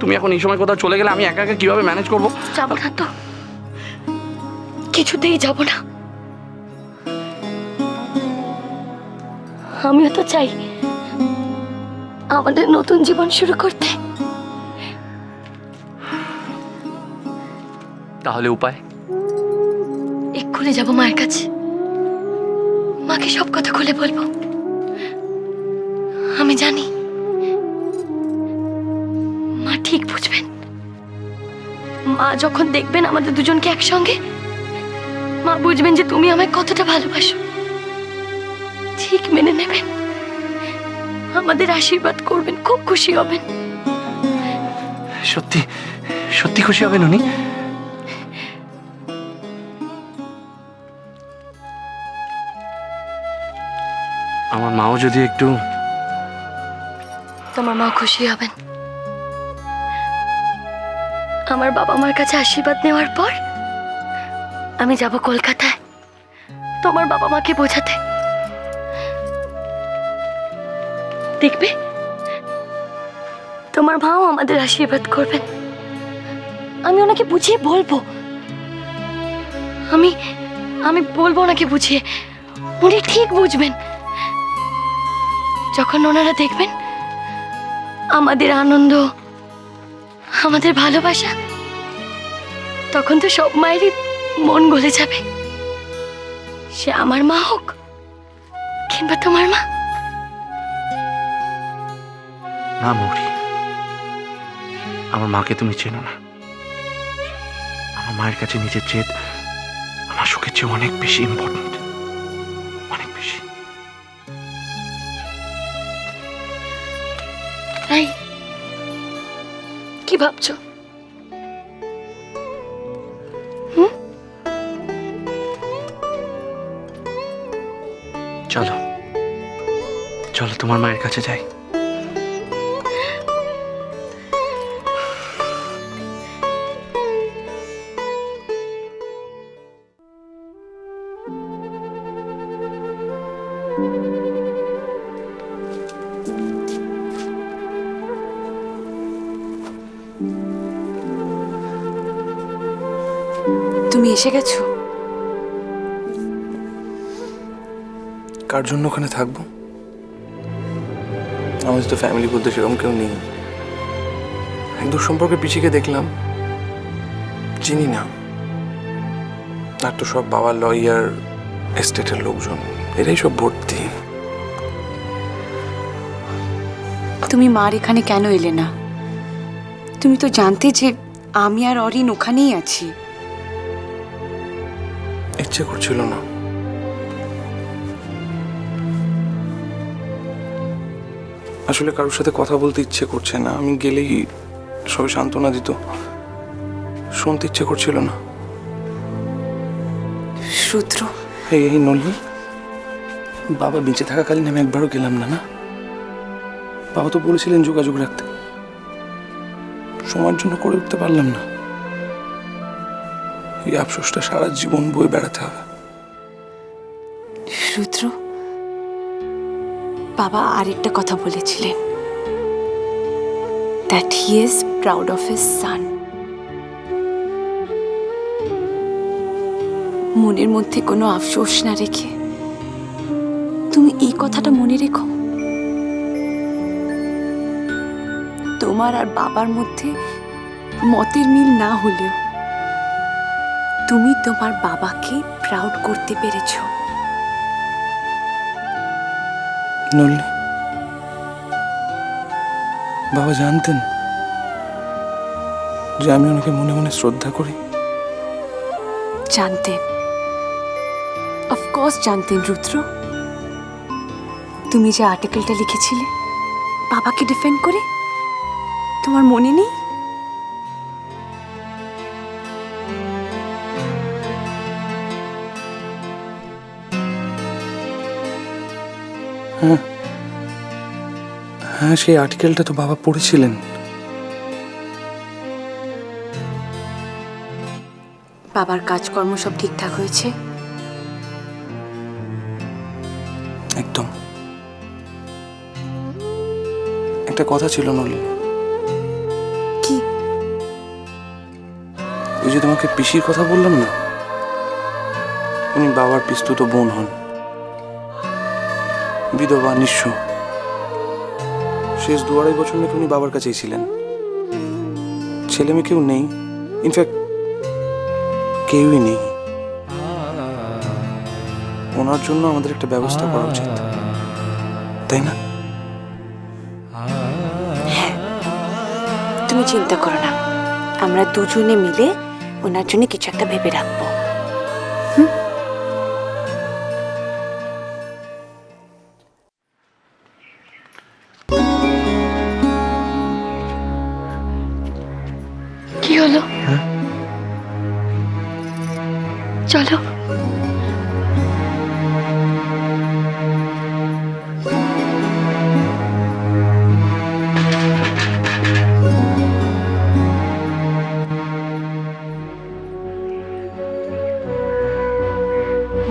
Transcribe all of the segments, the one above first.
তুমি এখন এই সময় কোথাও চলে গেলে আমি একা একা কিভাবে ম্যানেজ করবো? যাবো না তো, কিছুতেই যাব না। আমিও তো চাই আমাদের নতুন জীবন শুরু করতে। তাহলে উপায়? এক্ষুনি যাবো মায়ের কাছে, মাকে সব কথা খুলে বলবো। আমি জানি মা ঠিক বুঝবেন। মা যখন দেখবেন আমাদের দুজনকে একসঙ্গে, মা বুঝবেন যে তুমি আমায় কতটা ভালোবাসো, ঠিক মেনে নেবেন, আমাদের আশীর্বাদ করবেন, খুব খুশি হবেন। সত্যি সত্যি খুশি হবেন উনি? আমার মাও যদি একটু... তোমার মা খুশি হবেন। আমার বাবা মার কাছে আশীর্বাদ নেওয়ার পর আমি যাব কলকাতায় তোমার বাবা মাকে বোঝাতে। দেখবে তোমার মাও আমাদের আশীর্বাদ করবেন। আমি ওনাকে বুঝিয়ে বলবো, আমি আমি বলবো ওনাকে বুঝিয়ে, উনি ঠিক বুঝবেন। যখন ওনারা দেখবেন আমাদের আনন্দ, আমাদের ভালোবাসা, তখন তো সব মায়েরই মন গলে যাবে। সে আমার মা হোক কিংবা তোমার মা। না মৌরি, আমার মাকে তুমি চেনো না। আমার মায়ের কাছে নিজের জেদ আমার সুখের চেয়ে অনেক বেশি ইম্পর্টেন্ট, অনেক বেশি। তাই কি ভাবছো? চলো চলো তোমার মায়ের কাছে যাই। তুমি এসে গেছো? কার জন্য ওখানে থাকবো? আমাদের তো ফ্যামিলি বলতে সেরকম কেউ নেই। এক দূর সম্পর্কে পিছিয়ে দেখলাম, চিনি না। আর তো সব বাবা লয়ার, এস্টেটের লোকজন, এরাই সব ভর্তি। তুমি মার এখানে কেন এলে না? তুমি তো জানতে যে আমি আর অরিন ওখানেই আছি। ইচ্ছে করছিল না। আসলে কারোর সাথে কথা বলতে ইচ্ছে করছে না। আমি গেলেই সবাই সান্ত্বনা দিত, শুনতে ইচ্ছে করছিল না। রুদ্র, এই নলি, বাবা বেঁচে থাকাকালীন আমি একবারও গেলাম না। না, বাবা তো বলেছিলেন যোগাযোগ রাখতে, সময়ের জন্য করে উঠতে পারলাম না। এই আফসোসটা সারা জীবন বয়ে বেড়াতে হবে। রুদ্র, বাবা আরেকটা কথা বলেছিলেন, that he is proud of his son. মনের মধ্যে কোনো আফসোস না রেখে তুমি এই কথাটা মনে রেখো। তোমার আর বাবার মধ্যে মতের মিল না হলেও তুমি তোমার বাবাকে প্রাউড করতে পেরেছো। নলি, বাবা জানতেন যে আমি ওনাকে মনে মনে শ্রদ্ধা করি? জানতেন, অফকোর্স জানতেন রুদ্র। তুমি যে আর্টিকেলটা লিখেছিলে বাবাকে ডিফেন্ড করে, তোমার মনে নেই? হ্যাঁ হ্যাঁ, সেই আর্টিকেলটা তো বাবা পড়েছিলেন। বাবার কাজকর্ম সব ঠিকঠাক হয়েছে? একদম। একটা কথা ছিল নলি। কি? যে তোমাকে পিসির কথা বললাম না, উনি বাবার পিস্তুত বোন হন, বিধবা, নিঃস্ব। শেষ 2-2.5 বছর নাকি উনি বাবার কাছেই ছিলেন। ছেলে মেয়ে কেউ নেই, ইনফ্যাক্ট কেউই নেই। ওনার জন্য আমাদের একটা ব্যবস্থা করা উচিত, তাই না? হ্যাঁ, তুমি চিন্তা করো না, আমরা দুজনে মিলে ওনার জন্য কিছু একটা ভেবে রাখবো। কি হলো? চলো।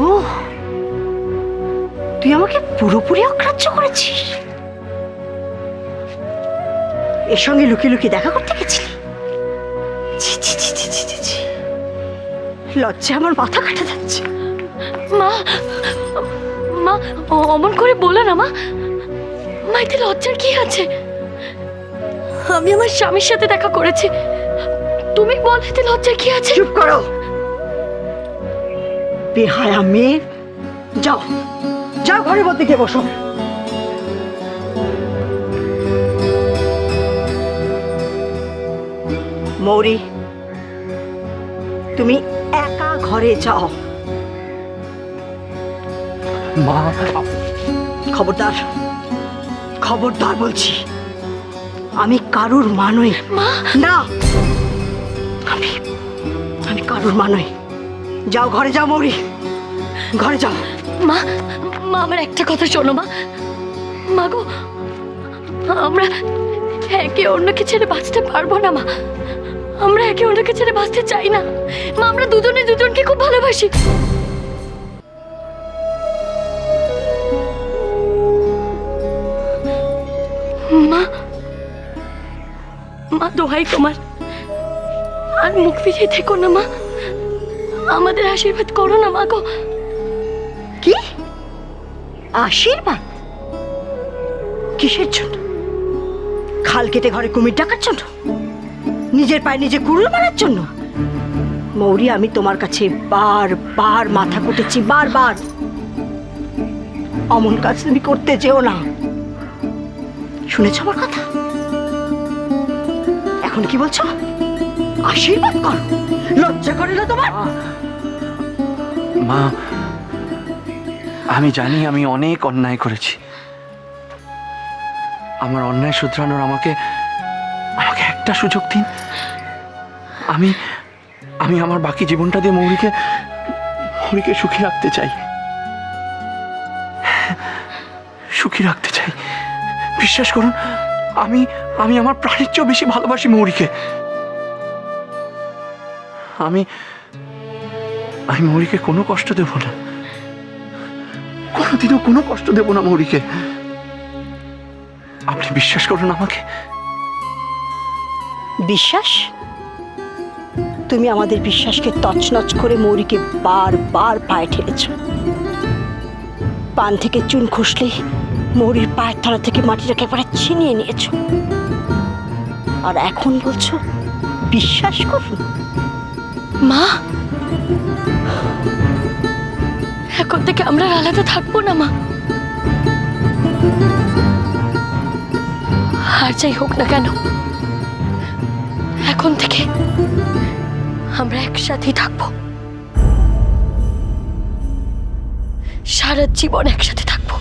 ও, তুই আমাকে পুরোপুরি অগ্রাহ্য করেছিস। এর সঙ্গে লুকিয়ে লুকিয়ে দেখা করতে গেছিলি? ছি, ছি, ছি, ছি, ছি, ছি, ছি। লজ্জা আমার মাথা কাটা যাচ্ছে। মা, মা, অমন করে বলো না মা। মা, এতে লজ্জার কি আছে? আমি আমার স্বামীর সাথে দেখা করেছি, তুমি বল এতে লজ্জার কি আছে? চুপ করো বেহায়া মেয়ে। যাও যাও, ঘরের মধ্যে গিয়ে বসো। মৌরি, তুমি একা ঘরে যাও। মা, খবরদার, খবরদার বলছি, আমি কারুর মা নই। মা, না, আমি আমি কারুর মা নই। যাও ঘরে যাও মৌরি, ঘরে যাও। মা, মা, আমার একটা কথা শোনো মা। মা গো, আমরা একে অন্যকে ছেড়ে বাঁচতে পারবো না মা। আমরা একে অন্যকে ছেড়ে বাঁচতে চাই না মা। আমরা দুজনে দুজনকে খুব ভালোবাসি। মা, মা দোহাই তোমার, আর মুখ ফিরিয়ে থেকো না মা। আমাদের আশীর্বাদ করো না মা গো। কি আশীর্বাদ? কিসের জন্য? খাল কেটে ঘরে কুমির ডাকার জন্য? নিজের পায়ে নিজে কুড়ুল মারার জন্য? মৌরি, আমি তোমার কাছে বারবার মাথা কুটেছি, বারবার। অমন কাজ তুমি করতে যেও না, শুনেছ আমার কথা? এখন কি বলছো? আশীর্বাদ করো? লজ্জা করে না তোমার? মা, আমি জানি আমি অনেক অন্যায় করেছি। আমার অন্যায় শুধরানোর আমাকে আমাকে একটা সুযোগ দিন। আমি আমি আমার বাকি জীবনটা দিয়ে মৌরিকে সুখী রাখতে চাই, সুখী রাখতে চাই। বিশ্বাস করুন, আমি আমি আমার প্রাণের চেয়েও বেশি ভালোবাসি মৌরিকে। আমি আমি মৌরিকে কোনো কষ্ট দেব না, কোনোদিনও কোনো কষ্ট দেব না মৌরিকে। আপনি বিশ্বাস করুন আমাকে। বিশ্বাস? তুমি আমাদের বিশ্বাসকে তছনছ করে মৌরিকে বারবার পায়ে ঠেলেছ। পান থেকে চুন খসলে মৌরির পায়ের তলা থেকে মাটিটাকে একেবারে ছিনিয়ে নিয়েছ, আর এখন বলছো বিশ্বাস করুন? মা, এখন থেকে আমরা আর আলাদা থাকবো না মা। আর যাই হোক না কেন, এখন থেকে আমরা একসাথেই থাকবো, সারা জীবন একসাথে থাকবো।